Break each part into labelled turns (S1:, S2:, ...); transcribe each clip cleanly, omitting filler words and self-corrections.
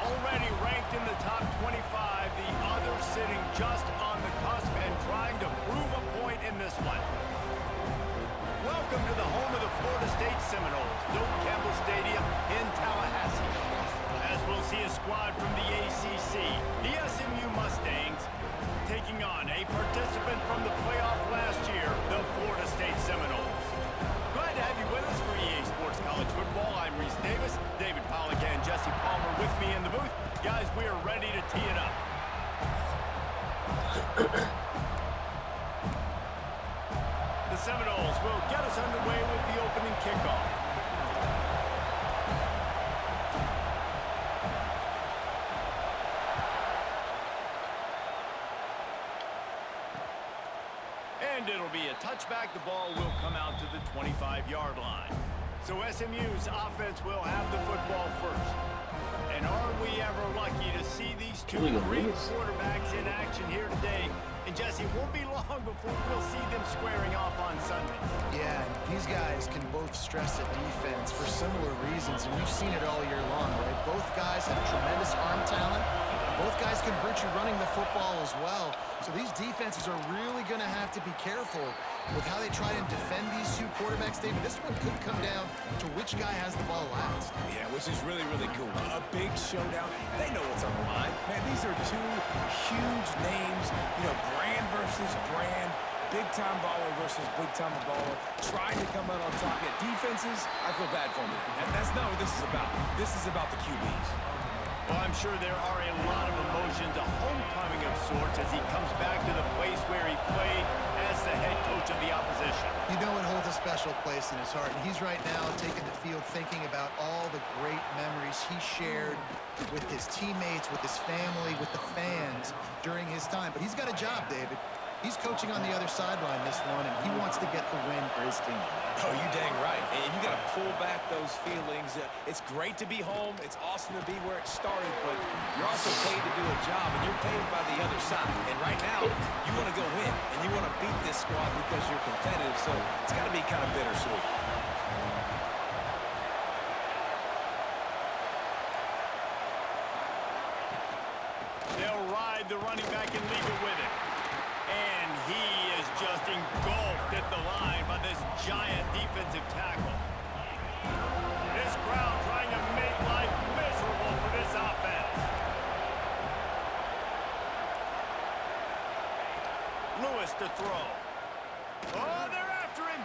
S1: Already ranked in the top 25, the other sitting just on the cusp and trying to prove a point in this one. Welcome to the home of the Florida State Seminoles, Doak Campbell Stadium in Tallahassee. As we'll see a squad from the ACC, the SMU Mustangs, taking on a participant from the playoff last year, the Florida State Seminoles. Glad to have you with us for EA Sports College Football. I'm Reese Davis, David Pollack and Jesse Palmer with me in the booth. Guys, we are ready to tee it up. The Seminoles will get us underway with the opening kickoff. And it'll be a touchback. The ball will come out to the 25-yard line. So SMU's offense will have the football first. And are we ever lucky to see these two great quarterbacks in action here today? And Jesse, it won't be long before we'll see them squaring off on Sunday.
S2: Yeah, these guys can both stress the defense for similar reasons, and we've seen it all year long, right? Both guys have tremendous arm talent. Both guys can hurt you running the football as well. So these defenses are really going to have to be careful with how they try and defend these two quarterbacks, David. This one could come down to which guy has the ball last.
S3: Yeah, which is really, really cool. A big showdown. They know what's on the line. Man, these are two huge names. You know, brand versus brand. Big-time baller versus big-time baller. Trying to come out on top. Yet defenses, I feel bad for them. And that's not what this is about. This is about the QBs.
S1: Well, I'm sure there are a lot of emotions, a homecoming of sorts, as he comes back to the place where he played as the head coach of the opposition.
S2: You know it holds a special place in his heart, and he's right now taking the field thinking about all the great memories he shared with his teammates, with his family, with the fans during his time. But he's got a job, David. He's coaching on the other sideline this one, and he wants to get the win for his team.
S3: Oh, you dang right. And you got to pull back those feelings. It's great to be home. It's awesome to be where it started, but you're also paid to do a job, and you're paid by the other side. And right now, you want to go win, and you want to beat this squad because you're competitive, so it's got to be kind of bittersweet.
S1: They'll ride the running back and leave it with it. And he is just engulfed at the line by this giant defensive tackle. This crowd trying to make life miserable for this offense. Lewis to throw. Oh, they're after him.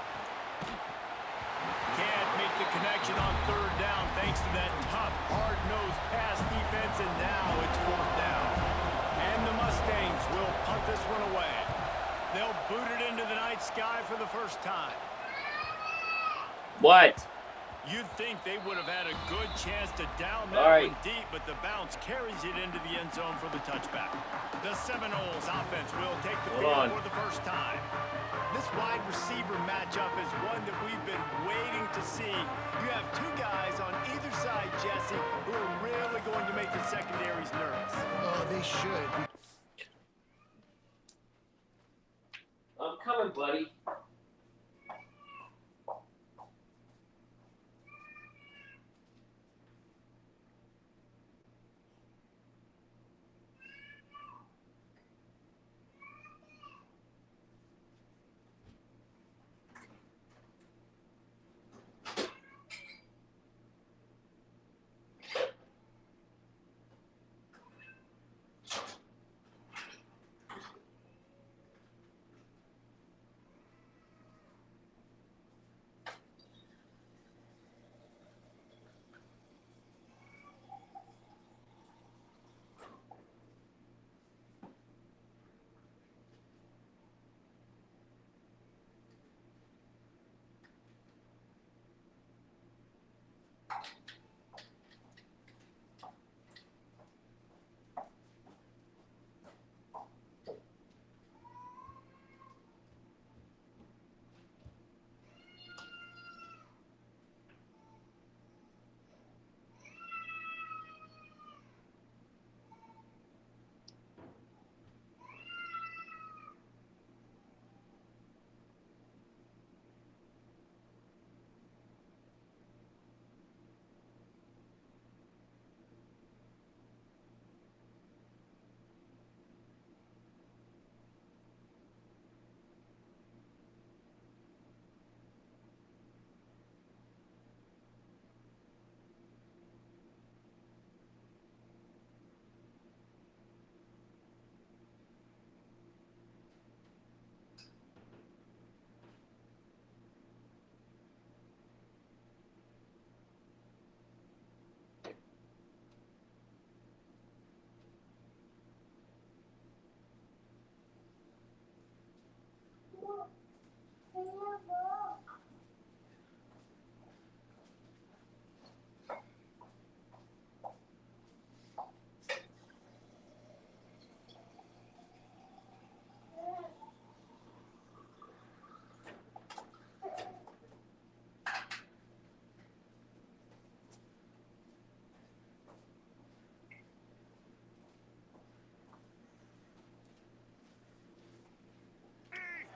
S1: Can't make the connection on third down thanks to that tough, hard-nosed pass defense, and now it's fourth down. And the Mustangs will punt this one away. They'll boot it into the night sky for the first time.
S4: What?
S1: You'd think they would have had a good chance to down that one deep, but the bounce carries it into the end zone for the touchback. The Seminoles offense will take the field for the first time. This wide receiver matchup is one that we've been waiting to see. You have two guys on either side, Jesse, who are really going to make the secondaries nervous.
S2: Oh, they should.
S4: I'm coming, buddy.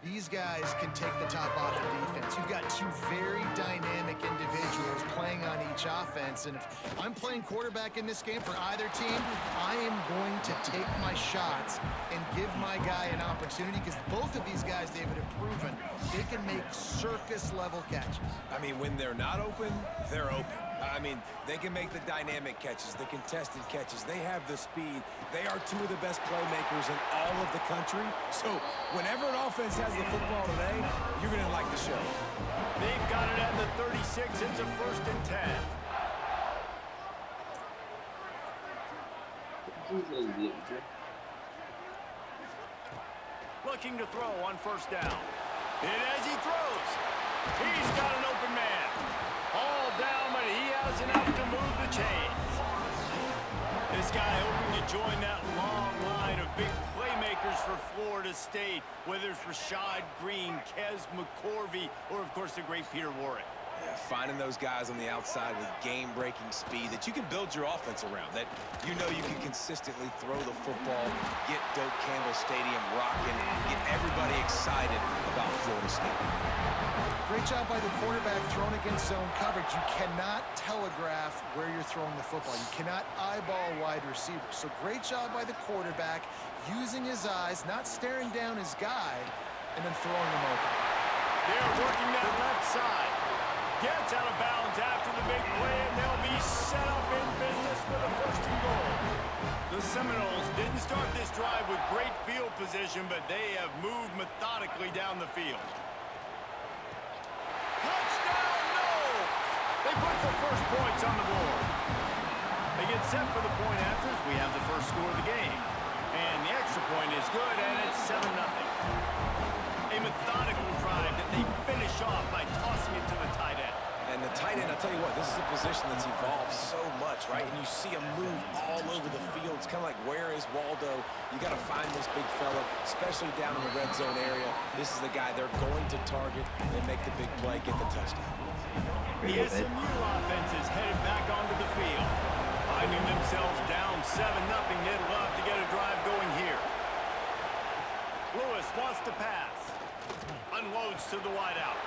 S2: These guys can take the top off the defense. You've got two very dynamic individuals playing on each offense, and if I'm playing quarterback in this game for either team, I am going to take my shots and give my guy an opportunity, because both of these guys, David, have proven they can make circus-level catches.
S3: I mean, when they're not open, they're open. I mean, they can make the dynamic catches, the contested catches. They have the speed. They are two of the best playmakers in all of the country. So whenever an offense has the football today, you're going to like the show.
S1: They've got it at the 36. It's a 1st and 10. Looking to throw on 1st down. And as he throws, he's got an open man. All down, but he has enough to move the chains. This guy hoping to join that long line of big playmakers for Florida State, whether it's Rashad Green, Kez McCorvey, or, of course, the great Peter Warrick.
S3: Yeah, finding those guys on the outside with game-breaking speed that you can build your offense around, that you know you can consistently throw the football, get Doak Campbell Stadium rocking, and get everybody excited about Florida State.
S2: Great job by the quarterback thrown against zone coverage. You cannot telegraph where you're throwing the football. You cannot eyeball wide receivers. So great job by the quarterback using his eyes, not staring down his guy, and then throwing him open.
S1: They're working that left side. Gets out of bounds after the big play, and they'll be set up in business for the 1st and goal. The Seminoles didn't start this drive with great field position, but they have moved methodically down the field. Touchdown, no! They put the 1st points on the board. They get set for the point afters. We have the 1st score of the game. And the extra point is good, and it's 7-0. A methodical drive that they finish off by tossing it to the tight end.
S3: And the tight end, I'll tell you what, this is a position that's evolved so much, right? And you see him move all over the field. It's kind of like, where is Waldo? You got to find this big fella, especially down in the red zone area. This is the guy they're going to target and make the big play, get the touchdown.
S1: The SMU offense is headed back onto the field. Finding themselves down 7-0, they'd love to get a drive going here. Lewis wants to pass. Unloads to the wideout.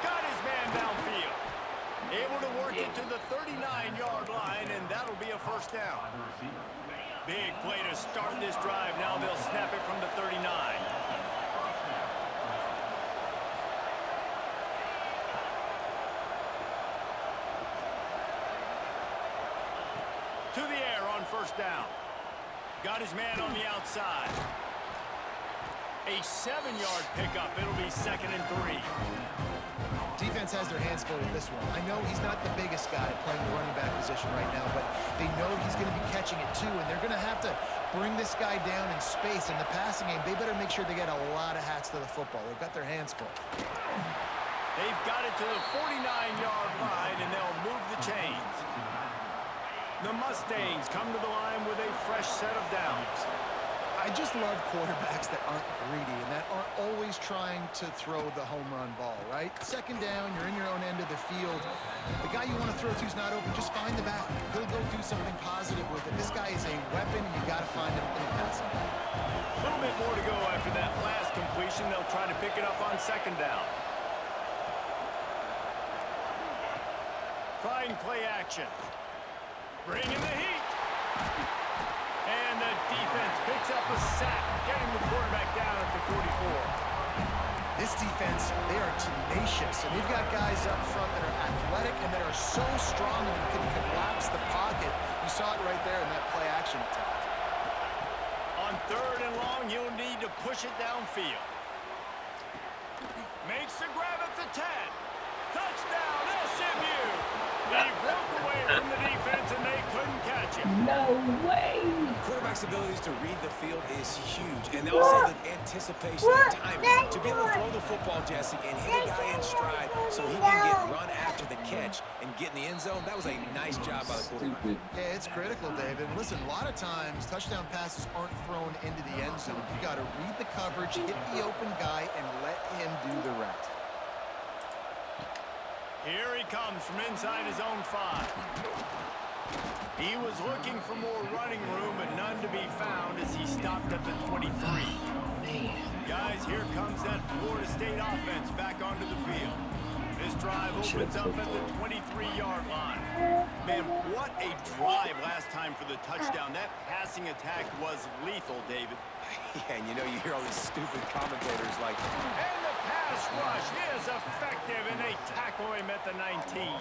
S1: Got his man downfield. Able to work it to the 39-yard line, and that'll be a 1st down. Big play to start this drive. Now they'll snap it from the 39. To the air on 1st down. Got his man on the outside. A 7-yard pickup. It'll be 2nd and 3.
S2: Defense has their hands full with this one. I know he's not the biggest guy playing the running back position right now, but they know he's going to be catching it too, and they're going to have to bring this guy down in space. In the passing game, they better make sure they get a lot of hats to the football. They've got their hands full.
S1: They've got it to the 49-yard line, and they'll move the chains. The Mustangs come to the line with a fresh set of downs.
S2: I just love quarterbacks that aren't greedy and that aren't always trying to throw the home run ball, right? 2nd down, you're in your own end of the field. The guy you want to throw to is not open. Just find the back. He'll go do something positive with it. This guy is a weapon, and you got to find him in the passing game.
S1: A little bit more to go after that last completion. They'll try to pick it up on 2nd down. Trying play action. Bringing the heat. And the defense picks up a sack, getting the quarterback down at the 44.
S2: This defense, they are tenacious, and they've got guys up front that are athletic and that are so strong that they can collapse the pocket. You saw it right there in that play action attempt.
S1: On 3rd and long, you'll need to push it downfield. Makes the grab at the 10. Touchdown, SMU! He broke away from the defense, and they couldn't catch him.
S5: No way!
S3: Quarterback's abilities to read the field is huge, and also the anticipation and timing to be able to throw the football, Jesse, and hit a guy in stride so he can get run after the catch and get in the end zone. That was a nice job by the quarterback.
S2: Yeah, it's critical, David. Listen, a lot of times touchdown passes aren't thrown into the end zone. You got to read the coverage, hit the open guy, and let him do the rest.
S1: Here he comes from inside his own 5. He was looking for more running room, but none to be found as he stopped at the 23. Guys, here comes that Florida State offense back onto the field. This drive opens up at the 23-yard line. Man, what a drive last time for the touchdown. That passing attack was lethal, David.
S3: Yeah, and you know, you hear all these stupid commentators like,
S1: And the pass rush is effective, and they tackle him at the 19.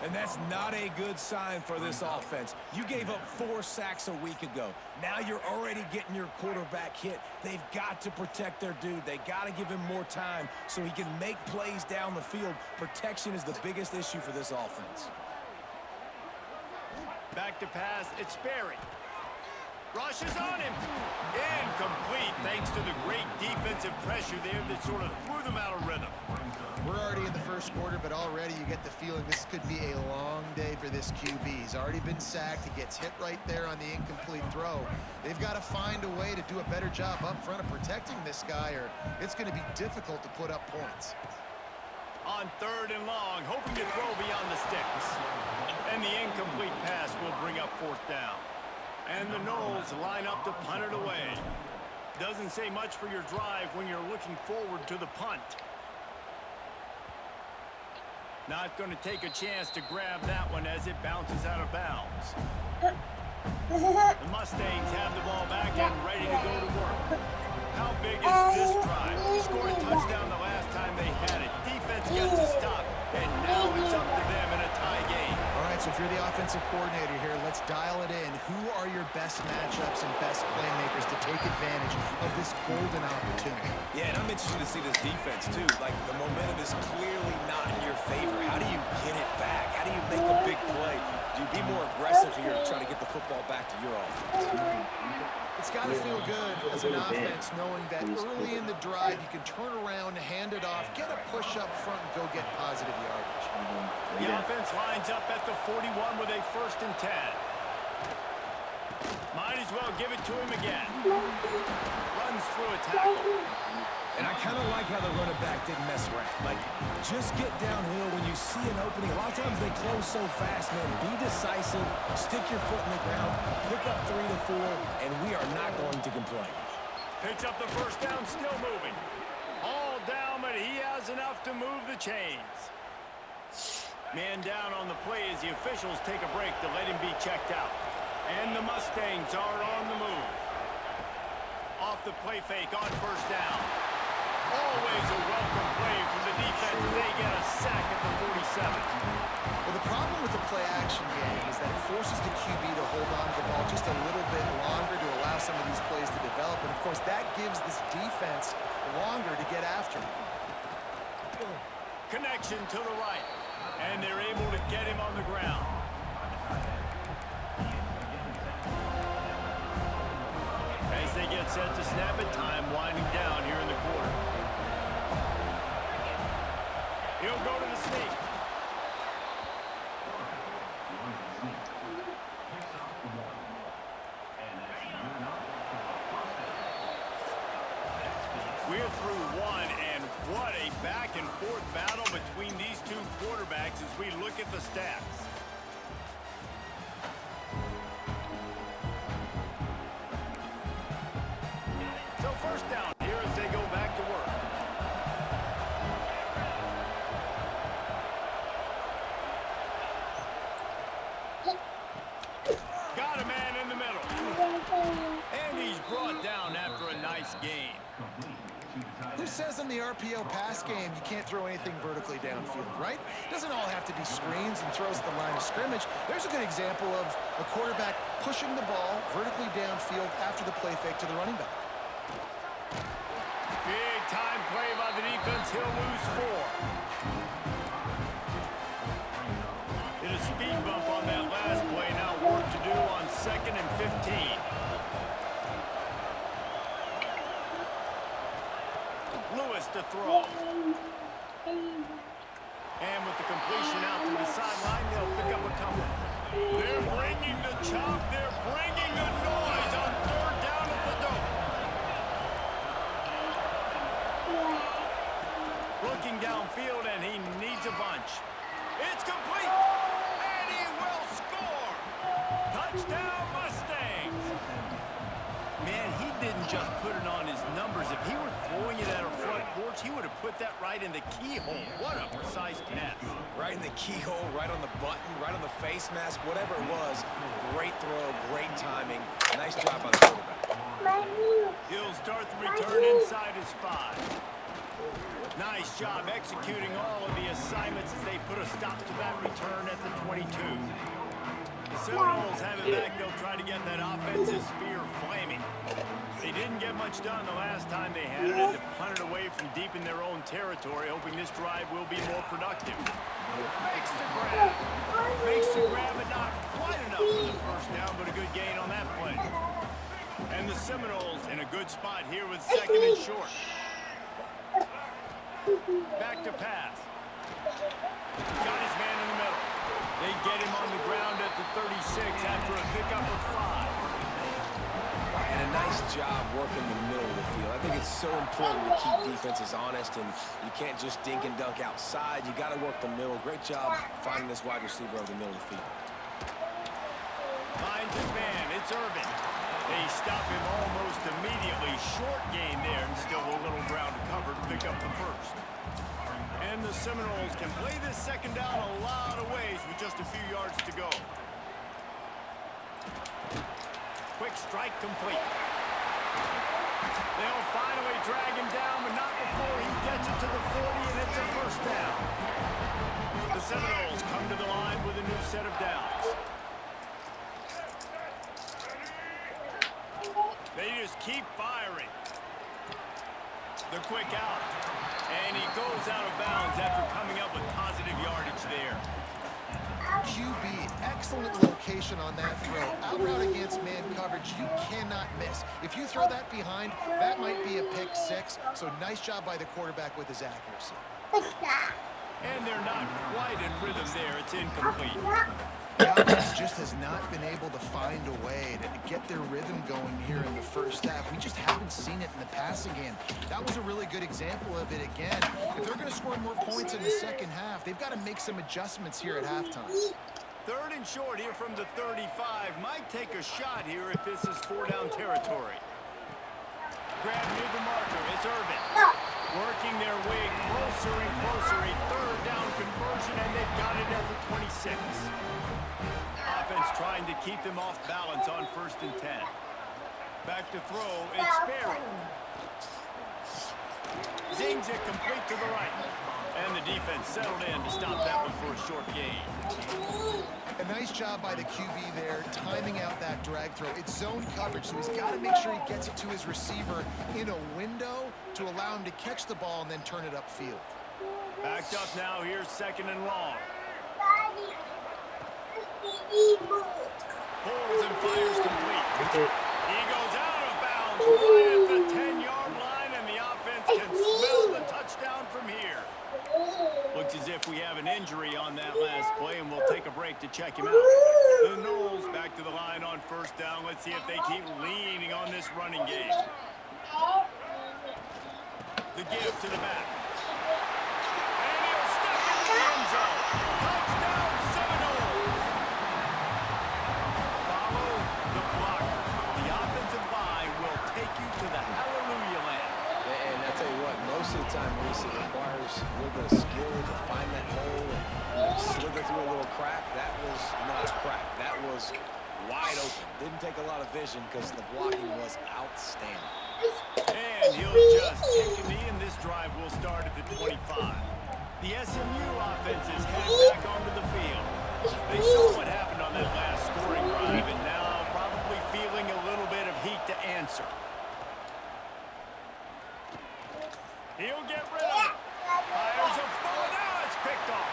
S3: and that's not a good sign for this offense. You gave up 4 sacks a week ago. Now you're already getting your quarterback hit. They've got to protect their dude. They got to give him more time so he can make plays down the field. Protection is the biggest issue for this offense.
S1: Back to pass, it's Sperry. Rushes on him. Incomplete thanks to the great defensive pressure there that sort of threw them out of rhythm.
S2: We're already in the first quarter, but already you get the feeling this could be a long day for this QB. He's already been sacked. He gets hit right there on the incomplete throw. They've got to find a way to do a better job up front of protecting this guy, or it's going to be difficult to put up points.
S1: On 3rd and long, hoping to throw beyond the sticks. And the incomplete pass will bring up 4th down. And the Noles line up to punt it away. Doesn't say much for your drive when you're looking forward to the punt. Not going to take a chance to grab that one as it bounces out of bounds. The Mustangs have the ball back and ready to go to work. How big is this drive? Scored a touchdown the last time they had it. Defense gets a stop, and now it's up to them in a tie game.
S2: All right, so if you're the offensive coordinator here, let's dial it in. Who are your best matchups and best playmakers to take advantage of this golden opportunity?
S3: Yeah, and I'm interested to see this defense, too. Like, the momentum is clearly not in your favor. How do you get it back? How do you make a big play? Do you be more aggressive here to try to get the football back to your offense?
S2: It's got to feel good as an offense knowing that early in the drive you can turn around, hand it off, get a push up front, and go get positive yardage.
S1: The offense lines up at the 41 with a 1st and 10. Might as well give it to him again. Runs through a tackle.
S3: And I kind of like how the running back didn't mess around. Like, just get downhill when you see an opening. A lot of times they close so fast, man. Be decisive, stick your foot in the ground, pick up 3 to 4, and we are not going to complain.
S1: Picks up the 1st down, still moving. All down, but he has enough to move the chains. Man down on the play as the officials take a break to let him be checked out. And the Mustangs are on the move. Off the play fake on 1st down. Always a welcome play from the defense. They get a sack at the 47.
S2: Well, the problem with the play-action game is that it forces the QB to hold on to the ball just a little bit longer to allow some of these plays to develop. And, of course, that gives this defense longer to get after him.
S1: Connection to the right. And they're able to get him on the ground. As they get set to snap it, time winding down here in the quarter. He'll go to the sneak. We're through one, and what a back-and-forth battle between these two quarterbacks as we look at the stats. So 1st down here as they go back to work. Got a man in the middle. And he's brought down after a nice gain.
S2: Who says in the RPO pass game you can't throw anything vertically downfield, right? It doesn't all have to be screens and throws at the line of scrimmage. There's a good example of a quarterback pushing the ball vertically downfield after the play fake to the running back.
S1: Big time play by the defense. He'll lose 4. Did a speed bump on that last play. Now work to do on 2nd and 15. Lewis to throw. And with the completion out to the sideline, they'll pick up a couple. They're bringing the chop. They're bringing the noise on 3rd down at the dope. Looking downfield, and he needs a bunch. It's complete, and he will score. Man, he didn't just put it on his numbers. If he were throwing it at a front porch, he would have put that right in the keyhole. What a precise pass.
S3: Right in the keyhole, right on the button, right on the face mask, whatever it was. Great throw, great timing. Nice job by the quarterback.
S1: He'll start the return inside his 5. Nice job executing all of the assignments as they put a stop to that return at the 22. The Seminoles have it back. They'll try to get that offensive spear flaming. They didn't get much done the last time they had it, and to punt it away from deep in their own territory, hoping this drive will be more productive. Makes the grab. Makes the grab, but not quite enough for the first down, but a good gain on that play. And the Seminoles in a good spot here with 2nd and short. Back to pass. Got his man in the middle. They get him on the ground at the 36 after a pickup of 5.
S3: And a nice job working the middle of the field. I think it's so important to keep defenses honest, and you can't just dink and dunk outside. You got to work the middle. Great job finding this wide receiver over the middle of the field.
S1: Finds his man. It's Irvin. They stop him almost immediately. Short gain there, and still a little ground to cover to pick up the first. And the Seminoles can play this 2nd down a lot of ways with just a few yards to go. Quick strike complete. They'll finally drag him down, but not before he gets it to the 40, and it's a first down. The Seminoles come to the line with a new set of downs. They just keep firing. The quick out. And he goes out of bounds after coming up with positive yardage there.
S2: QB, excellent location on that throw. Out route against man coverage, you cannot miss. If you throw that behind, that might be a pick 6. So nice job by the quarterback with his accuracy.
S1: And they're not quite in rhythm there. It's incomplete.
S2: The offense just has not been able to find a way to get their rhythm going here in the first half. We just haven't seen it in the passing game. That was a really good example of it again. If they're going to score more points in the second half, they've got to make some adjustments here at halftime.
S1: 3rd and short here from the 35. Might take a shot here if this is 4-down territory. Grab near the marker. It's Irvin. Working their way closer and closer. A 3rd down conversion, and they've got it at the 26. Offense trying to keep them off balance on 1st and 10. Back to throw. It's Sperry. Zings it complete to the right. And the defense settled in to stop that one for a short gain.
S2: A nice job by the QB there, timing out that drag throw. It's zone coverage, so he's got to make sure he gets it to his receiver in a window to allow him to catch the ball and then turn it upfield.
S1: Backed up now. Here's 2nd and long. Pulls and fires complete. He goes out of bounds right at the 10-yard line, and the offense can smell the touchdown from here. Looks as if we have an injury on that last play, and we'll take a break to check him out. The Noles back to the line on 1st down. Let's see if they keep leaning on this running game. The give to the back. And he'll step into the end zone. Touchdown, Seminoles. Follow the blockers. The offensive line will take you to the hallelujah land.
S3: And I tell you what, most of the time, Reese, it requires a little bit of skill to find that hole and slither through a little crack. That was not a crack. That was wide open. Didn't take a lot of vision because the blocking was outstanding.
S1: And he'll just take a knee, and this drive will start at the 25. The SMU offense is headed back onto the field. They saw what happened on that last scoring drive, and now probably feeling a little bit of heat to answer. He'll get rid of it. Fires a ball. Now it's picked off.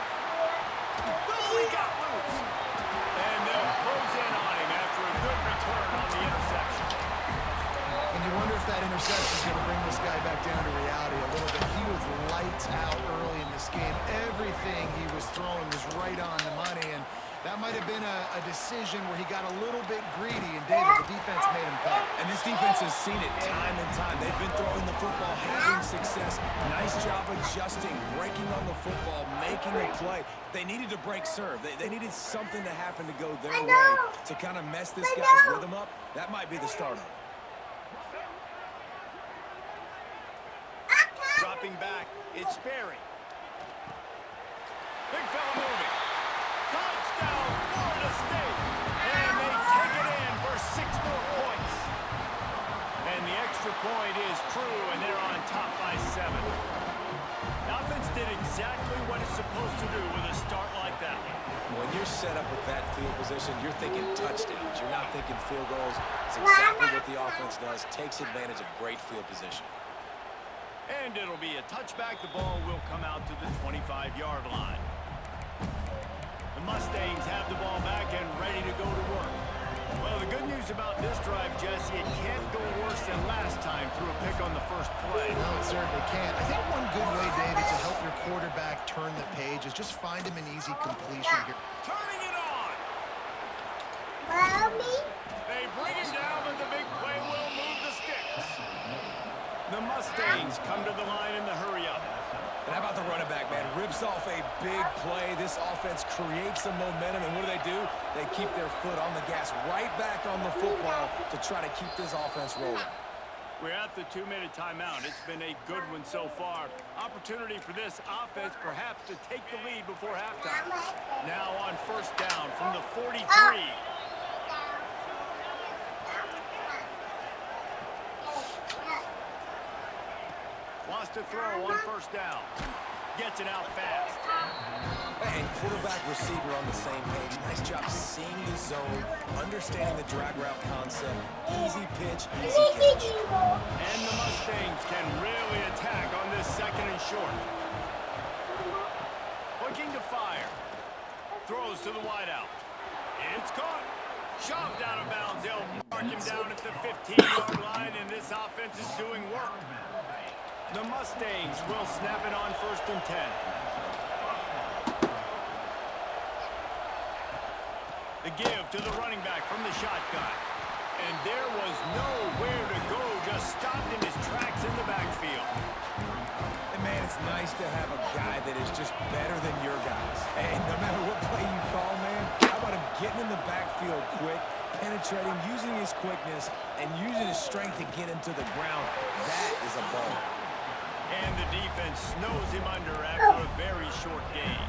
S1: Oh, he got loose. And they'll close in on him after a good return on the interception.
S2: And you wonder if that interception is going to bring this guy back down to reality a little bit. He was lights out early in this game. Everything he was throwing was right on the money, and that might have been a decision where he got a little bit greedy, and David, the defense made him pay.
S3: And this defense has seen it time and time. They've been throwing the football, having success. Nice job adjusting, breaking on the football, making a play. They needed to break serve. They needed something to happen to go their way to kind of mess this guy's rhythm up. That might be the start of it.
S1: dropping back. It's Sperry. Big fella moving. Touchdown, Florida State. And they take it in for 6 more points. And the extra point is true, and they're on top by 7. The offense did exactly what it's supposed to do with a start like that.
S3: When you're set up with that field position, you're thinking touchdowns. You're not thinking field goals. It's exactly what the offense does. Takes advantage of great field position.
S1: And it'll be a touchback. The ball will come out to the 25-yard line. The Mustangs have the ball back and ready to go to work. Well, the good news about this drive, Jesse, it can't go worse than last time through a pick on the first play.
S2: No, it certainly can't. I think one good way, David, to help your quarterback turn the page is just find him an easy completion here.
S1: Turning it on.
S5: Mommy?
S1: They bring him down, but the big play will move the sticks. The Mustangs come to the line in the hurry-up.
S3: And how about the running back, man? Rips off a big play. This offense creates some momentum, and what do? They keep their foot on the gas, right back on the football to try to keep this offense rolling.
S1: We're at the 2-minute timeout. It's been a good one so far. Opportunity for this offense perhaps to take the lead before halftime. Now on first down from the 43. Wants to throw on first down. Gets it out fast.
S3: And quarterback, receiver on the same page. Nice job seeing the zone, understanding the drag route concept. Easy pitch, easy catch.
S1: And the Mustangs can really attack on this 2nd and short. Looking to fire. Throws to the wideout. It's caught. Shoved out of bounds. They'll mark him down at the 15-yard line, and this offense is doing work. The Mustangs will snap it on 1st and 10. The give to the running back from the shotgun. And there was nowhere to go, just stopped in his tracks in the backfield.
S3: And man, it's nice to have a guy that is just better than your guys. And no matter what play you call, man, how about him getting in the backfield quick, penetrating, using his quickness, and using his strength to get him to the ground. That is a ball.
S1: And the defense snows him under after a very short gain.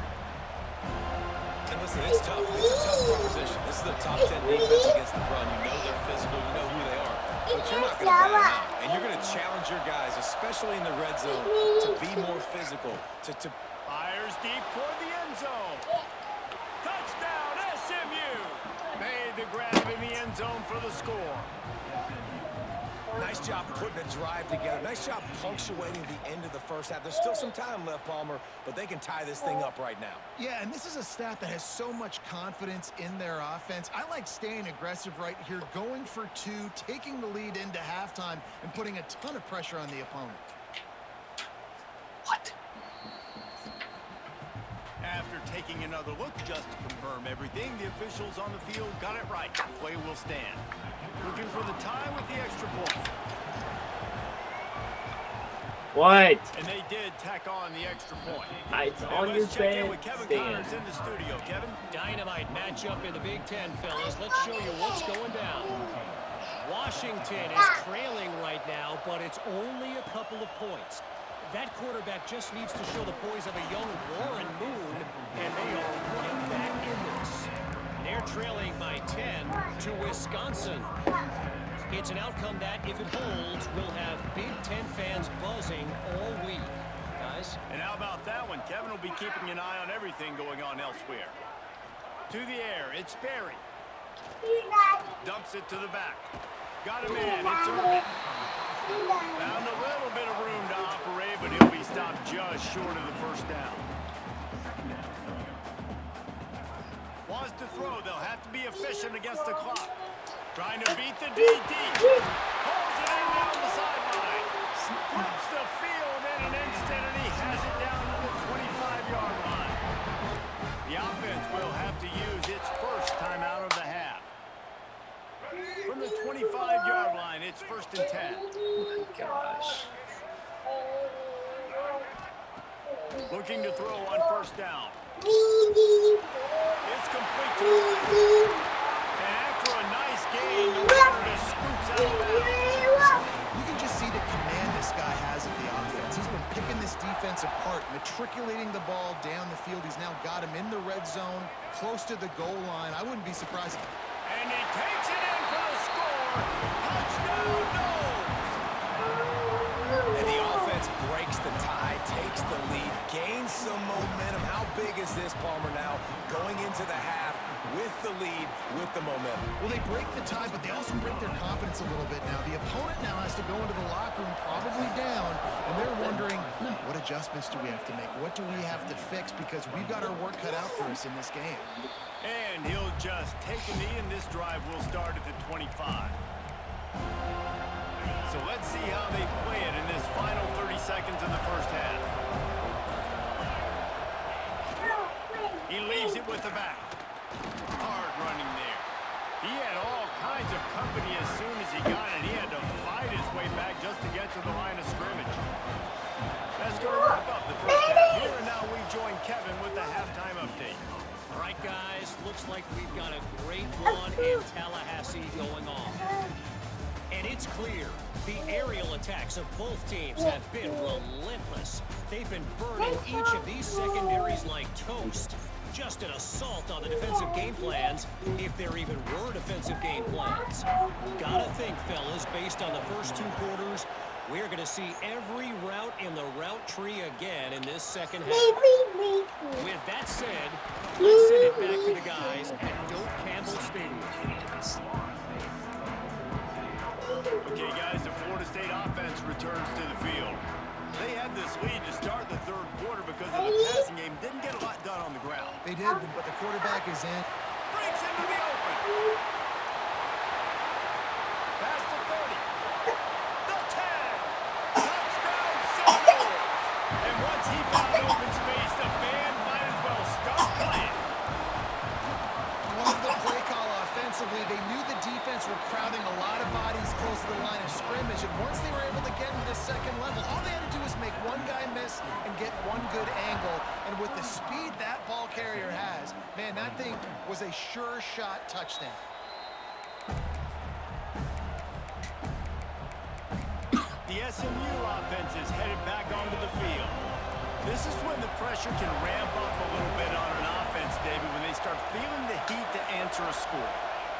S3: And listen, it's tough. It's a tough proposition. This is the top 10 defense against the run. You know they're physical. You know who they are. But you're not going to bail them out. And you're going to challenge your guys, especially in the red zone, to be more physical.
S1: Fires deep toward the end zone. Touchdown, SMU. Made the grab in the end zone for the score.
S3: Nice job putting a drive together. Nice job punctuating the end of the first half. There's still some time left, Palmer, but they can tie this thing up right now.
S2: Yeah, and this is a staff that has so much confidence in their offense. I like staying aggressive right here, going for 2, taking the lead into halftime, and putting a ton of pressure on the opponent.
S5: What?
S1: After taking another look just to confirm everything, the officials on the field got it right. Play will stand. Looking for the tie with the extra point.
S5: What?
S1: And they did tack on the extra point.
S5: It's
S1: And
S5: on your
S1: let's check in
S5: bed
S1: with Kevin
S5: stand.
S1: Connors in the studio. Kevin?
S6: Dynamite matchup in the Big Ten, fellas. Let's show you what's going down. Washington is trailing right now, but it's only a couple of points. That quarterback just needs to show the poise of a young Warren Moon, and they are right back in this. They're trailing by 10 to Wisconsin. It's an outcome that, if it holds, will have Big Ten fans buzzing all week. Guys?
S1: And how about that one? Kevin will be keeping an eye on everything going on elsewhere. To the air, it's Sperry. Dumps it to the back. Got him in, it's Irvin. Found a little bit of room to operate, but he'll be stopped just short of the first down. Wants to throw, they'll have to be efficient against the clock. Trying to beat the DT. Pulls it in down the sideline. Flips the field in an instant, and he has it down to the 25-yard line. The offense will have to use its first time out of the half. From the 25-yard line, it's 1st and 10.
S5: Oh my gosh.
S1: Looking to throw on first down. It's complete to the right. And after a nice gain, the runner just scoops out of bounds.
S2: You can just see the command this guy has of the offense. He's been picking this percolating the ball down the field. He's now got him in the red zone, close to the goal line. I wouldn't be surprised.
S1: And he takes it in for the score. Touchdown, Knowles!
S3: And the offense breaks the tie, takes the lead, gains some momentum. How big is this, Palmer, now going into the half with the lead, with the momentum?
S2: Well, they break the tie, but they also break their confidence a little bit now. The opponent now has to go into the locker room probably down, and they're wondering, what adjustments do we have to make? What do we have to fix? Because we've got our work cut out for us in this game.
S1: And he'll just take a knee, and this drive will start at the 25. So let's see how they play it in this final 30 seconds of the first half. He leaves it with the back. Hard running there. He had all kinds of company as soon as he got it. He had to fight his way back just to get to the line of scrimmage. That's going to wrap up the first half. Here and now we join Kevin with the halftime update.
S6: All right, guys, looks like we've got a great one in Tallahassee going on. And it's clear, the aerial attacks of both teams have been relentless. They've been burning each of these secondaries like toast. Just an assault on the defensive game plans, if there even were defensive game plans. Gotta think, fellas, based on the first two quarters, we're going to see every route in the route tree again in this second half. With that said, let's send it back to the guys at Doak Campbell Stadium.
S1: Okay, guys, the Florida State offense returns to the field. They had this lead to start the third quarter because of the passing game. Didn't get a lot done on the ground.
S2: They did, but the quarterback is in.
S1: Breaks into the open. Pass to 30. The 10. Touchdown, Seminoles. And once he found open space, the band might as well start playing.
S2: Love the play call offensively. They knew the defense were crowding a lot of bodies close to the line of scrimmage, and once they were able to get into the second level, all they had to do was make one guy miss and get one good angle. And with the speed that ball carrier has, man, that thing was a sure shot touchdown.
S1: The SMU offense is headed back onto the field. This is when the pressure can ramp up a little bit on an offense, David, when they start feeling the heat to answer a score.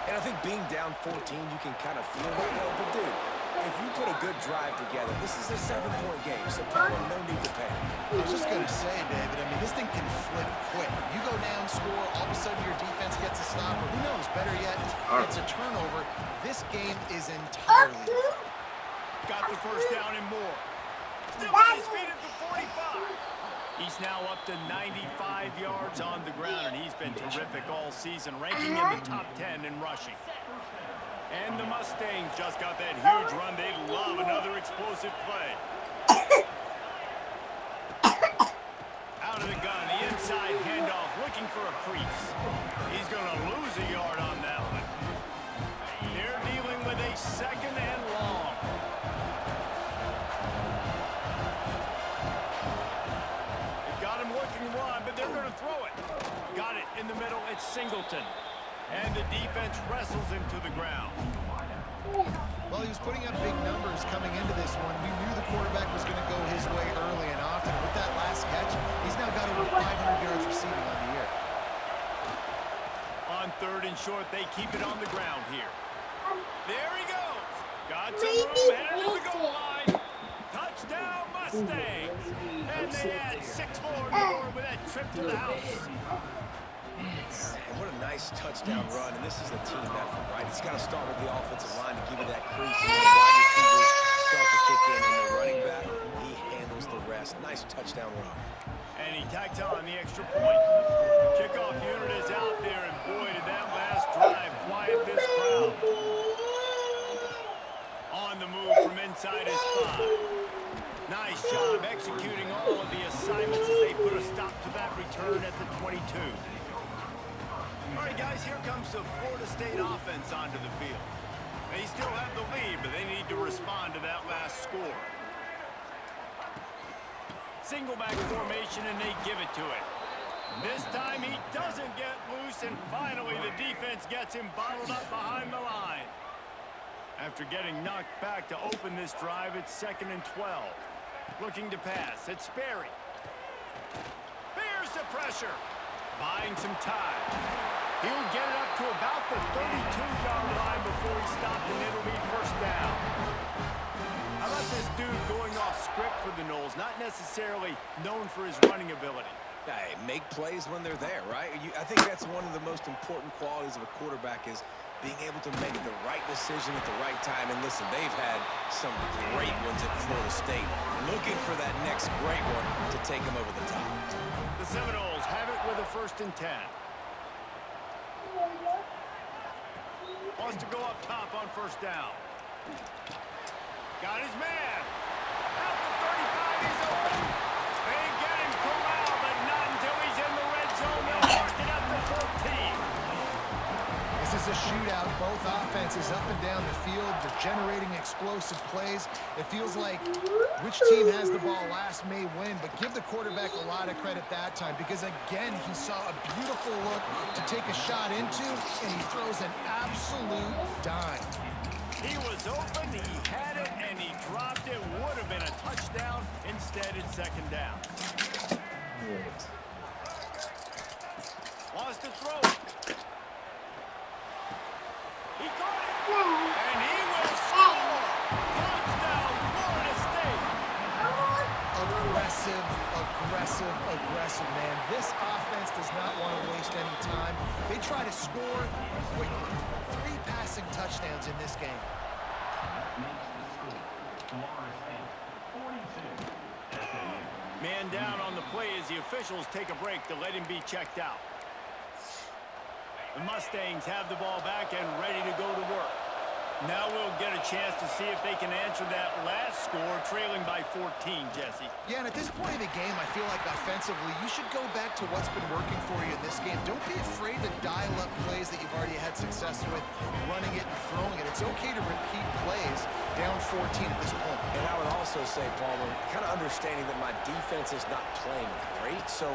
S3: And I think being down 14, you can kind of feel that way. But, dude, if you put a good drive together, this is a 7-point game, so probably no need to panic.
S2: I was just going to say, David, I mean, this thing can flip quick. You go down, score, all of a sudden your defense gets a stop, or who knows, better yet, it's a turnover. This game is entirely different.
S1: Got the first down and more. Still on his feet at the 45. He's now up to 95 yards on the ground, and he's been terrific all season, ranking in the top 10 in rushing. And the Mustangs just got that huge run. They love another explosive play. Out of the gun, the inside handoff, looking for a crease. He's going to lose a yard on that one. They're dealing with a second and long. But they're going to throw it. Got it in the middle. It's Singleton. And the defense wrestles him to the ground.
S2: Well, he was putting up big numbers coming into this one. We knew the quarterback was going to go his way early and often. With that last catch, he's now got over 500 yards receiving on the year.
S1: On third and short, they keep it on the ground here. There he goes. Got some room, headed to the goal line. Touchdown, Mustangs. And they add 6 more to the board with that trip to the house.
S3: And what a nice touchdown run. And this is a team effort, right? It's got to start with the offensive line to give you that crease. And the wide receivers start to kick in. And the running back, he handles the rest. Nice touchdown run.
S1: And he tacks on the extra point. The kickoff unit is out there. And boy, did that last drive quiet this crowd. On the move from inside his 5. Nice job executing all of the assignments as they put a stop to that return at the 22. All right, guys, here comes the Florida State offense onto the field. They still have the lead, but they need to respond to that last score. Single back formation, and they give it to it. This time he doesn't get loose, and finally the defense gets him bottled up behind the line. After getting knocked back to open this drive, it's 2nd and 12. Looking to pass. It's Sperry. Here's the pressure. Buying some time. He'll get it up to about the 32-yard line before he stopped, and it'll be first down. How about this dude going off script for the Noles? Not necessarily known for his running ability.
S3: Hey, make plays when they're there, right? I think that's one of the most important qualities of a quarterback is being able to make the right decision at the right time. And listen, they've had some great ones at Florida State. Looking for that next great one to take them over the top.
S1: The Seminoles have it with a 1st and 10. Wants to go up top on 1st down. Got his man. Out the 35, he's open. They get him corralled, but not until he's in the red zone. They'll mark it up to 14.
S2: This is a shootout. Both offenses up and down the field. They're generating explosive plays. It feels like which team has the ball last may win, but give the quarterback a lot of credit that time because, again, he saw a beautiful look to take a shot into, and he throws an absolute dime.
S1: He was open, he had it, and he dropped it. Would have been a touchdown. Instead, it's 2nd down. Wants to throw it. He got it. And he will score. Touchdown, Florida State. Aggressive, man. This offense does not want to waste any time. They try to score quickly. 3 passing touchdowns in this game. Man down on the play as the officials take a break to let him be checked out. The Mustangs have the ball back and ready to go to work. Now we'll get a chance to see if they can answer that last score, trailing by 14, Jesse.
S2: Yeah, and at this point in the game, I feel like offensively, you should go back to what's been working for you in this game. Don't be afraid to dial up plays that you've already had success with, running it and throwing it. It's okay to repeat plays down 14 at this point.
S3: And I would also say, Palmer, kind of understanding that my defense is not playing great, so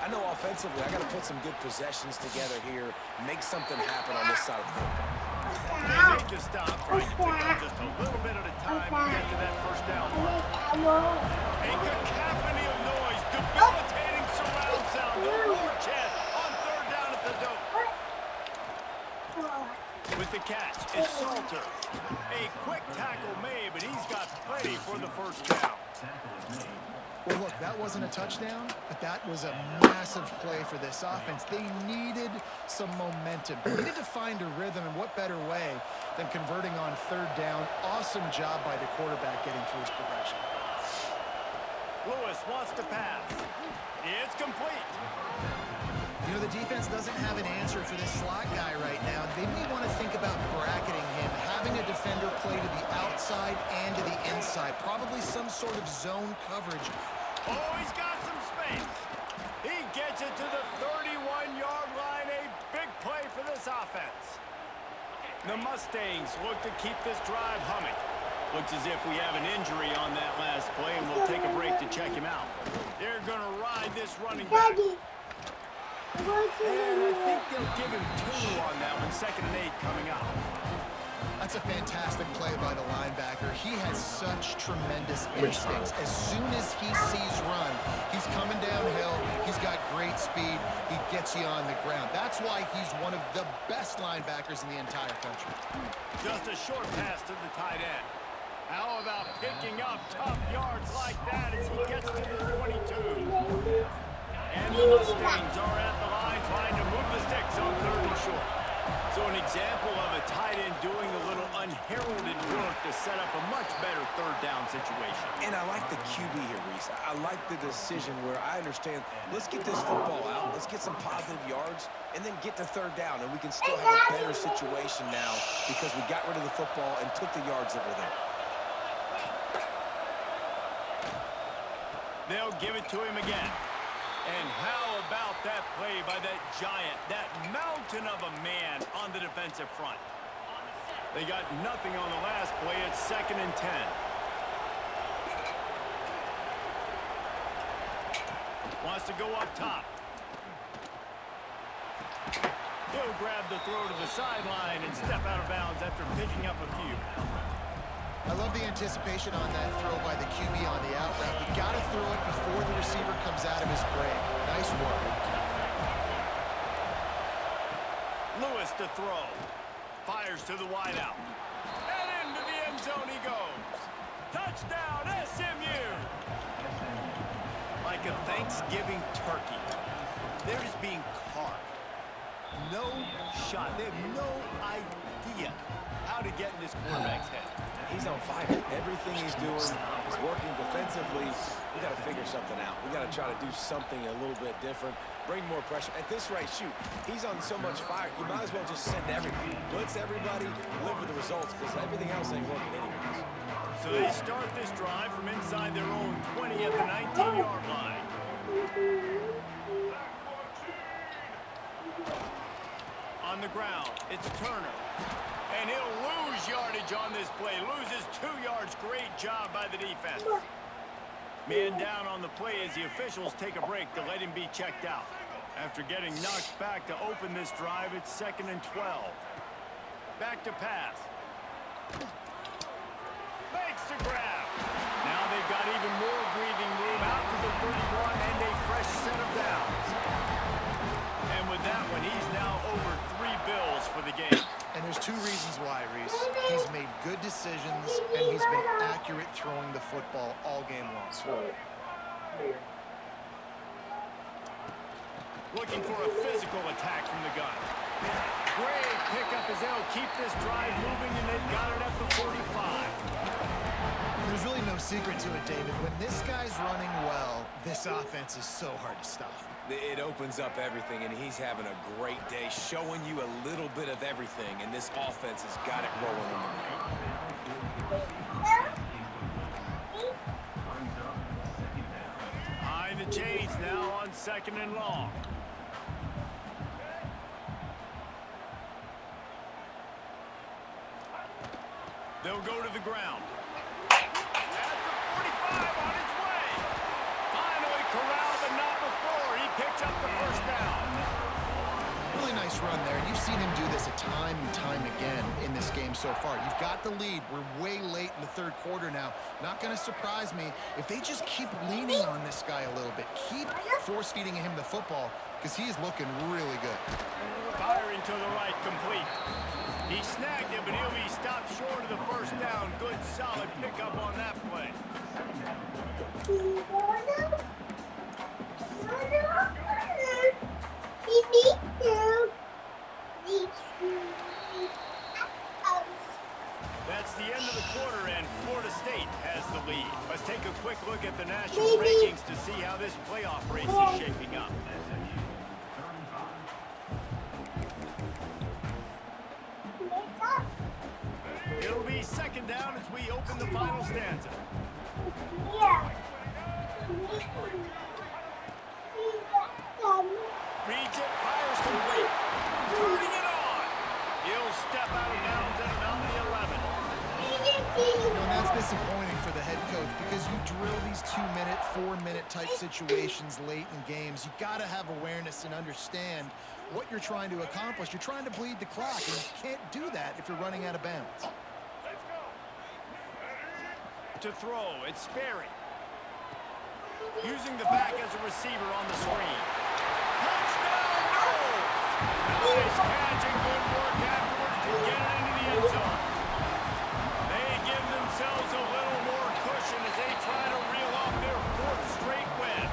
S3: I know offensively I got to put some good possessions together here, make something happen on this side of the football.
S1: They make the stop, trying to pick up just a little bit at a time to get to that 1st down. A cacophony of noise, debilitating surround sound. The war chant on 3rd down at the dope. With the catch, it's Salter. A quick tackle made, but he's got plenty for the 1st down.
S2: Well, look, that wasn't a touchdown, but that was a massive play for this offense. They needed some momentum. They needed to find a rhythm, and what better way than converting on 3rd down. Awesome job by the quarterback getting through his progression.
S1: Lewis wants to pass. It's complete.
S2: You know, the defense doesn't have an answer for this slot guy right now. They may want to think about bracketing him, having a defender play to the outside and to the inside. Probably some sort of zone coverage.
S1: Oh, he's got some space. He gets it to the 31-yard line. A big play for this offense. The Mustangs look to keep this drive humming. Looks as if we have an injury on that last play, and we'll take a break to check him out. They're going to ride this running back. And I think they'll give him 2 on that one. 2nd and 8 coming out.
S2: That's a fantastic play by the linebacker. He has such tremendous instincts. As soon as he sees run, he's coming downhill. He's got great speed. He gets you on the ground. That's why he's one of the best linebackers in the entire country.
S1: Just a short pass to the tight end. How about picking up tough yards like that as he gets to the 22? And the Mustangs are at the line trying to move the sticks on 3rd and short. So an example of a tight end doing a little unheralded work to set up a much better 3rd down situation.
S3: And I like the QB here, Reese. I like the decision where I understand, let's get this football out, let's get some positive yards, and then get to 3rd down, and we can still have a better situation now because we got rid of the football and took the yards that were there.
S1: They'll give it to him again. And how about that play by that giant, that mountain of a man on the defensive front? They got nothing on the last play. It's 2nd and 10. Wants to go up top. He'll grab the throw to the sideline and step out of bounds after picking up a few.
S2: I love the anticipation on that throw by the QB on the out route. You got to throw it before the receiver comes out of his break. Nice work.
S1: Lewis to throw. Fires to the wideout. And into the end zone he goes. Touchdown, SMU! Like a Thanksgiving turkey, they're just being carved. No shot. They have no idea how to get in this quarterback's head.
S3: He's on fire. Everything he's doing is working defensively. We got to figure something out. We got to try to do something a little bit different. Bring more pressure. At this rate, shoot, he's on so much fire. You might as well just send everybody. Blitz everybody, live with the results, because everything else ain't working anyways.
S1: So they start this drive from inside their own 20 at the 19-yard line. On the ground, it's Turner. And he'll lose yardage on this play. Loses 2 yards. Great job by the defense. Man down on the play as the officials take a break to let him be checked out. After getting knocked back to open this drive, it's 2nd and 12. Back to pass. Makes the grab. Now they've got even more breathing room out to the 31 and a fresh set of downs. And with that one, he's now over 3 bills for the game.
S2: And there's 2 reasons why, Reese. He's made good decisions, and he's been accurate throwing the football all game long.
S1: Looking for a physical attack from the gun. Great pickup as they'll keep this drive moving, and they've got it at the 45.
S2: There's really no secret to it, David. When this guy's running well, this offense is so hard to stop.
S3: It opens up everything, and he's having a great day, showing you a little bit of everything, and this offense has got it rolling in the night.
S1: Behind the chains now on 2nd and long. They'll go to the ground. At the 45 on his way. Finally corralled, but not before. He picks up the first down.
S2: Really nice run there, and you've seen him do this a time and time again in this game so far. You've got the lead. We're way late in the 3rd quarter now. Not going to surprise me if they just keep leaning on this guy a little bit. Keep force-feeding him the football, because he is looking really good.
S1: Firing to the right, complete. He snagged it, but he'll be stopped short of the first down. Good, solid pickup on that play. That's the end of the quarter, and Florida State has the lead. Let's take a quick look at the national rankings to see how this playoff race is shaping up. It'll be 2nd down as we open the final stanza. Reads it, fires complete. Turning it on. He'll step out of bounds at about the 11.
S2: And that's disappointing for the head coach, because you drill these 2-minute, 4-minute type situations late in games. You got to have awareness and understand what you're trying to accomplish. You're trying to bleed the clock, and you can't do that if you're running out of bounds.
S1: To throw, it's Sperry. Using the back as a receiver on the screen. Touchdown goal! Nice catch and good work afterwards to get it into the end zone. They give themselves a little more cushion as they try to reel off their 4th straight win.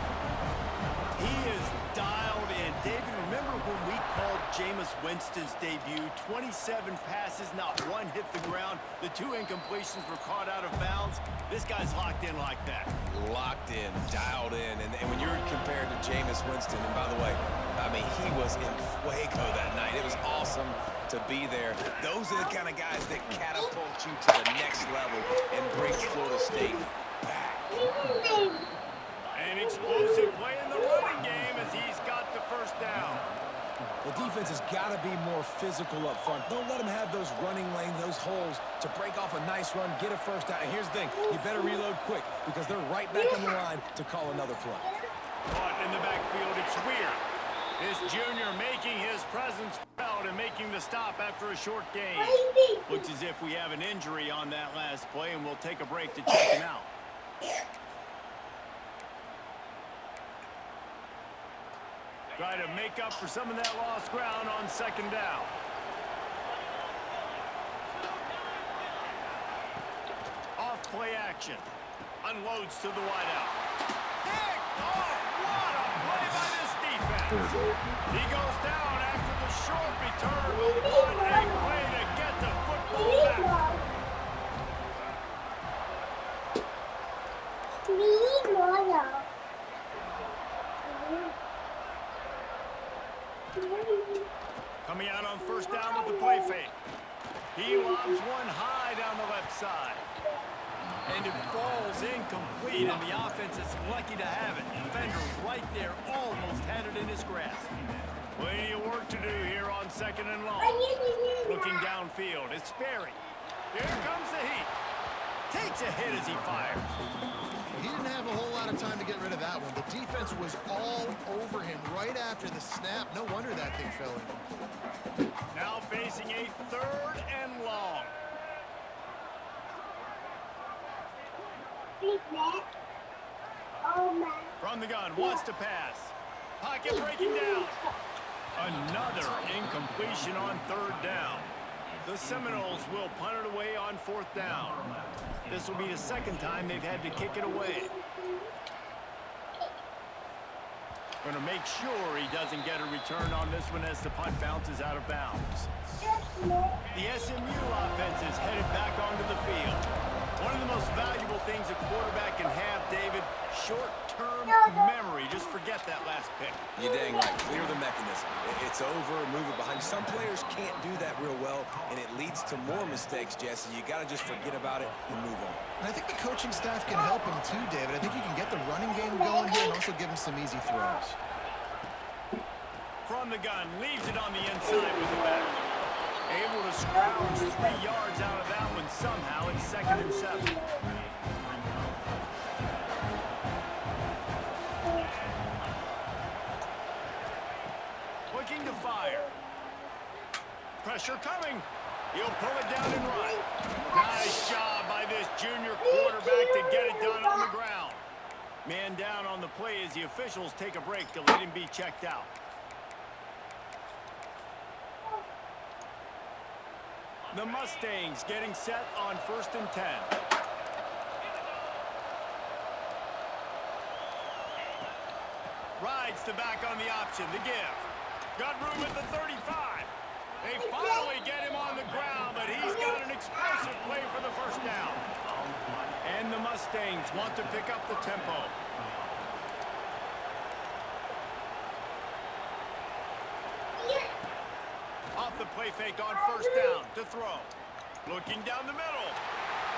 S1: He is dialed in. David, remember when we called Jameis Winston's debut? 27 passes, not one hit the ground. The 2 incompletions were caught out of bounds. This guy's locked in like that.
S3: Locked in, dialed in, and when you're compared to Jameis Winston, and by the way, I mean, he was in fuego that night. It was awesome to be there. Those are the kind of guys that catapult you to the next level and bring Florida State back.
S1: An explosive play in the running game as he's got the first down.
S3: The defense has got to be more physical up front. Don't let them have those running lanes, those holes to break off a nice run, get a first down. And here's the thing, you better reload quick because they're right back on the line to call another play.
S1: Caught in the backfield, it's Weir. This junior making his presence felt out and making the stop after a short gain. Looks as if we have an injury on that last play, and we'll take a break to check him out. Try to make up for some of that lost ground on second down. Off play action. Unloads to the wideout. Picked off. What a play by this defense. He goes down after the short return. What a play to get the football back. Coming out on first down with the play fake. He lobs one high down the left side. And it falls incomplete, and the offense is lucky to have it. Defender right there almost had it in his grasp. Plenty of work to do here on second and long. Looking downfield, it's Sperry. Here comes the heat. Takes a hit as he fires.
S2: He didn't have a whole lot of time to get rid of that one. The defense was all over him right after the snap. No wonder that thing fell in.
S1: Now facing a third and long. From the gun, wants to pass. Pocket breaking down. Another incompletion on third down. The Seminoles will punt it away on fourth down. This will be the second time they've had to kick it away. Going to make sure he doesn't get a return on this one as the punt bounces out of bounds. The SMU offense is headed back onto the field. One of the most valuable things a quarterback can have, David, short-term memory. Just forget that last pick.
S3: You're dang right. Clear the mechanism. It's over, move it behind you. Some players can't do that real well, and it leads to more mistakes, Jesse. You got to just forget about it and move on.
S2: And I think the coaching staff can help him too, David. I think you can get the running game going here and also give him some easy throws.
S1: From the gun, leaves it on the inside with the back. Able to scrounge 3 yards out of that one somehow. It's 2nd and 7. Looking to fire. Pressure coming. He'll pull it down and run. Nice job by this junior quarterback to get it done on the ground. Man down on the play as the officials take a break to let him be checked out. The Mustangs getting set on 1st and 10. Rides the back on the option, the give. Got room at the 35. They finally get him on the ground, but he's got an explosive play for the first down. And the Mustangs want to pick up the tempo. Off the play fake on first down to throw. Looking down the middle.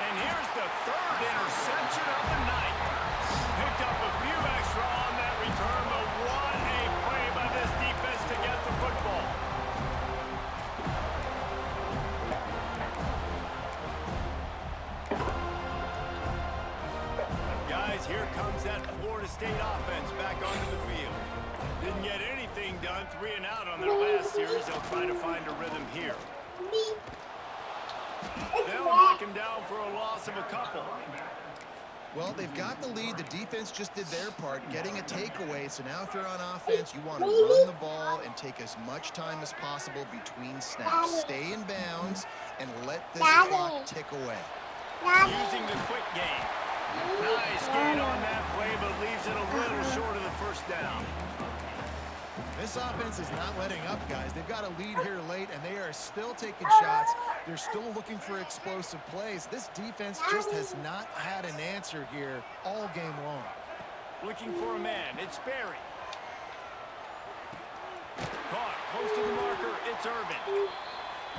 S1: And here's the 3rd interception of the night. Picked up a few extra on that return, but what a play by this defense to get the football. Guys, here comes that Florida State offense back onto the field. Didn't get anything done, 3 and out on their last series. They'll try to find a rhythm here. They'll knock him down for a loss of a couple.
S2: Well, they've got the lead. The defense just did their part, getting a takeaway. So now if they're on offense, you want to run the ball and take as much time as possible between snaps. Stay in bounds and let this clock tick away.
S1: Using the quick game. Nice gain on that play, but leaves it a little short of the first down.
S2: This offense is not letting up, guys. They've got a lead here late, and they are still taking shots. They're still looking for explosive plays. This defense just has not had an answer here all game long.
S1: Looking for a man. It's Sperry. Caught close to the marker. It's Irvin.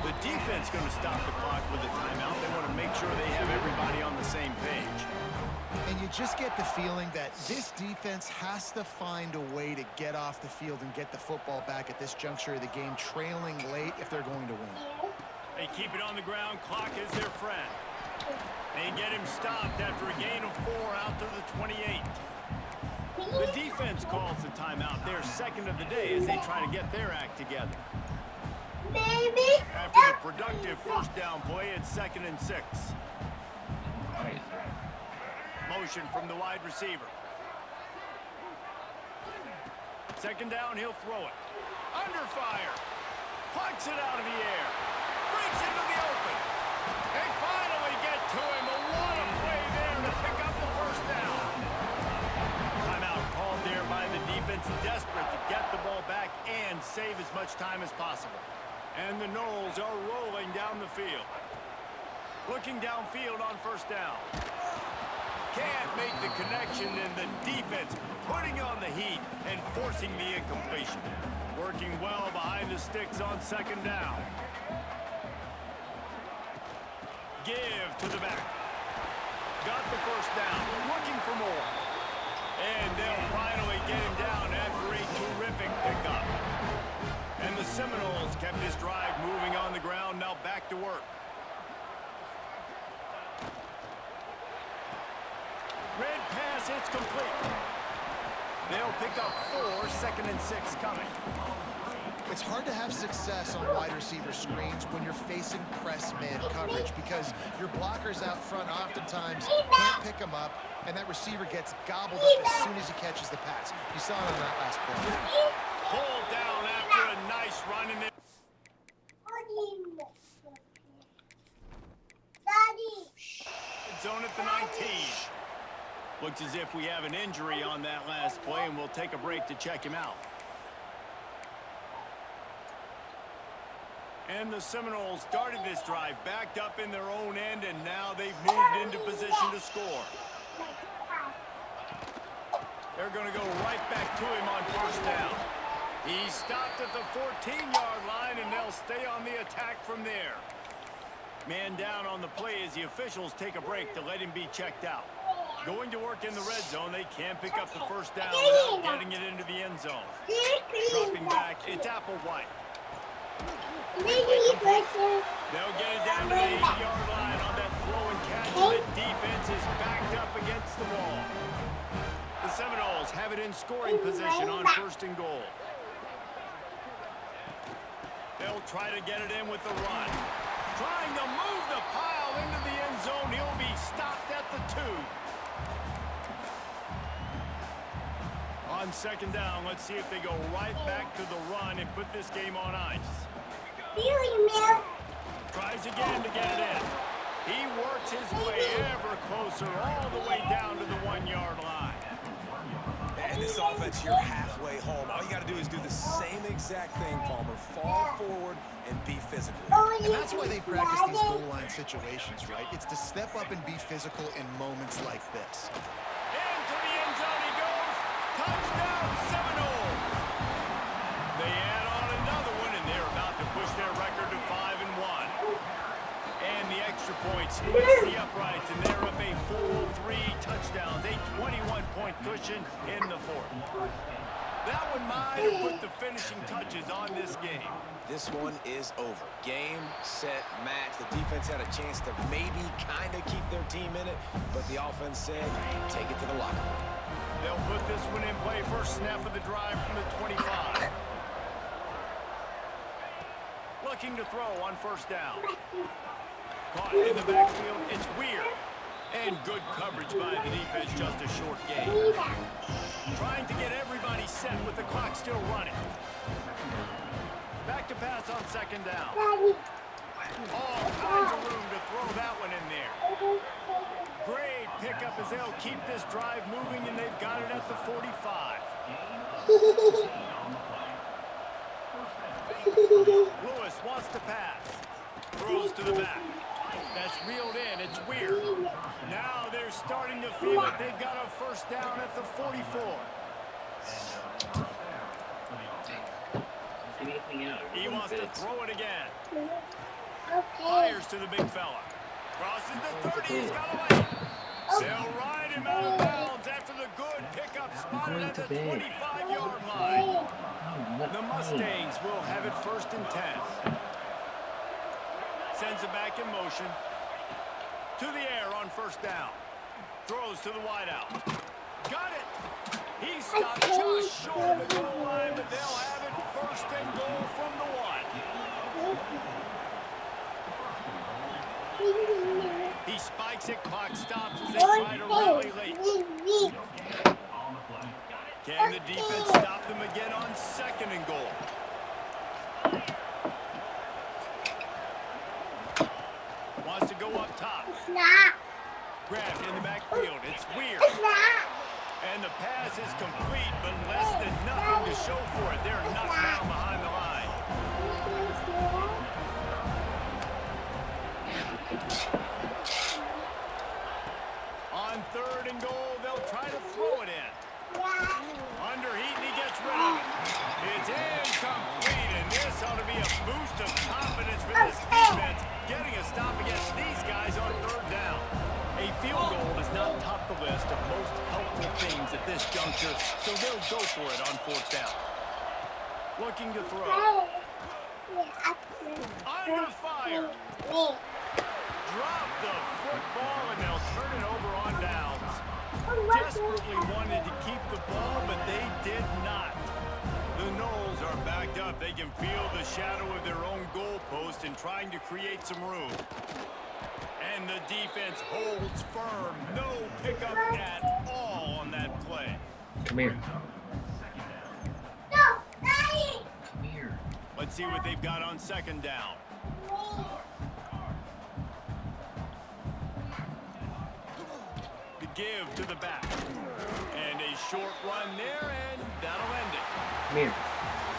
S1: The defense going to stop the clock with a timeout. They want to make sure they have everybody on the same page.
S2: And you just get the feeling that this defense has to find a way to get off the field and get the football back at this juncture of the game, trailing late if they're going to win.
S1: They keep it on the ground. Clock is their friend. They get him stopped after a gain of 4 out to the 28. The defense calls the timeout. Their 2nd of the day as they try to get their act together. After the productive first down play, it's 2nd and 6. Motion from the wide receiver. 2nd down, he'll throw it. Under fire. Plucks it out of the air. Breaks into the open. They finally get to him. But what a play there to pick up the first down. Timeout called there by the defense, desperate to get the ball back and save as much time as possible. And the Noles are rolling down the field. Looking downfield on first down. Can't make the connection, and the defense putting on the heat and forcing the incompletion. Working well behind the sticks on 2nd down. Give to the back. Got the first down. Looking for more. And they'll finally get him down after a terrific pickup. And the Seminoles kept this drive moving on the ground. Now back to work. Red pass, it's complete. They'll pick up 4, 2nd and 6 coming.
S2: It's hard to have success on wide receiver screens when you're facing press man coverage because your blockers out front oftentimes can't pick them up, and that receiver gets gobbled up as soon as he catches the pass. You saw it on that last play.
S1: Pulled down after a nice run in there. Zone at the 19. Looks as if we have an injury on that last play, and we'll take a break to check him out. And the Seminoles started this drive backed up in their own end, and now they've moved into position to score. They're going to go right back to him on first down. He stopped at the 14-yard line, and they'll stay on the attack from there. Man down on the play as the officials take a break to let him be checked out. Going to work in the red zone, they can't pick up the first down without getting it into the end zone. Dropping back, it's Applewhite. They'll get it down to the 8-yard line on that throw and catch. The defense is backed up against the wall. The Seminoles have it in scoring position on 1st and goal. They'll try to get it in with the run. Trying to move the pile into the end zone. He'll be stopped at the 2. On 2nd down, let's see if they go right back to the run and put this game on ice. Tries again to get it in. He works his way ever closer all the way down to the 1-yard line.
S3: And this offense, you're halfway home. All you got to do is do the same exact thing, Palmer. Fall forward and be physical.
S2: And that's why they practice these goal line situations, right? It's to step up and be physical in moments like this.
S1: Into the end zone he goes. Touchdown, Seminoles. They add on another one, and they're about to push their record to 5-1. And the extra point splits the uprights, and they're up a full 3 touchdowns, a 21-point cushion in the 4th. That one might have put the finishing touches on this game.
S3: This one is over. Game, set, match. The defense had a chance to maybe kind of keep their team in it, but the offense said, take it to the locker room.
S1: They'll put this one in play. First snap of the drive from the 25. Looking to throw on first down. Caught in the backfield. It's Weir. And good coverage by the defense, just a short game. Trying to get everybody set with the clock still running. Back to pass on 2nd down. All kinds of room to throw that one in there. Great pickup as they'll keep this drive moving, and they've got it at the 45. Lewis wants to pass. Throws to the back. That's reeled in. It's Weir. Now they're starting to feel it. They've got a first down at the 44. He wants to throw it again. Fires to the big fella. Crosses the 30. He's got away. They'll ride him out of bounds after the good pickup spotted at the 25-yard line. The Mustangs will have it 1st and 10. Sends it back in motion. To the air on first down. Throws to the wideout. Got it. He stopped just short of the goal line, but they'll have it 1st and goal from the 1. He spikes it, clock stops as they try to rally late. Can the defense stop them again on 2nd and goal? Wants to go up top. Grabbed in the backfield. It's weird. And the pass is complete, but less than nothing to show for it. They're knocked down behind the line. On 3rd and goal, they'll try to throw it in. Under heat, and he gets rid of it. It's incomplete, and this ought to be a boost of confidence for this defense, getting a stop against these guys on 3rd down. A field goal does not top the list of most helpful things at this juncture, so they'll go for it on 4th down. Looking to throw. Under fire. Drop the football, and they'll turn it over on downs. Desperately wanted to keep the ball, but they did not. The Noles are backed up. They can feel the shadow of their own goalpost and trying to create some room. And the defense holds firm. No pickup at all on that play.
S5: Come here. Come here.
S1: Let's see what they've got on 2nd down. The give to the back. And a short run there, and that'll end it.
S5: Come here.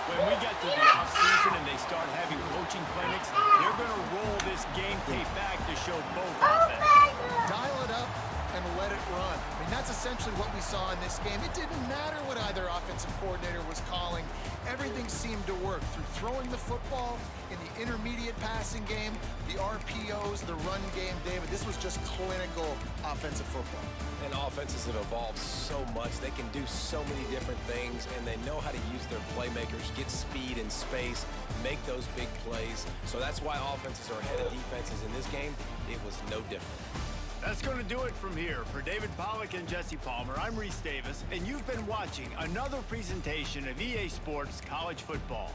S1: When we get to the offseason and they start having coaching clinics, they're going to roll this game tape back to show both offenses.
S2: Dial it up and let it run. I mean, that's essentially what we saw in this game. It didn't matter what either offensive coordinator was calling. Everything seemed to work through throwing the football, in the intermediate passing game, the RPOs, the run game. David, this was just clinical offensive football.
S3: And offenses have evolved so much. They can do so many different things, and they know how to use their playmakers, get speed and space, make those big plays. So that's why offenses are ahead of defenses in this game. It was no different.
S1: That's going to do it from here. For David Pollack and Jesse Palmer, I'm Reese Davis, and you've been watching another presentation of EA Sports College Football.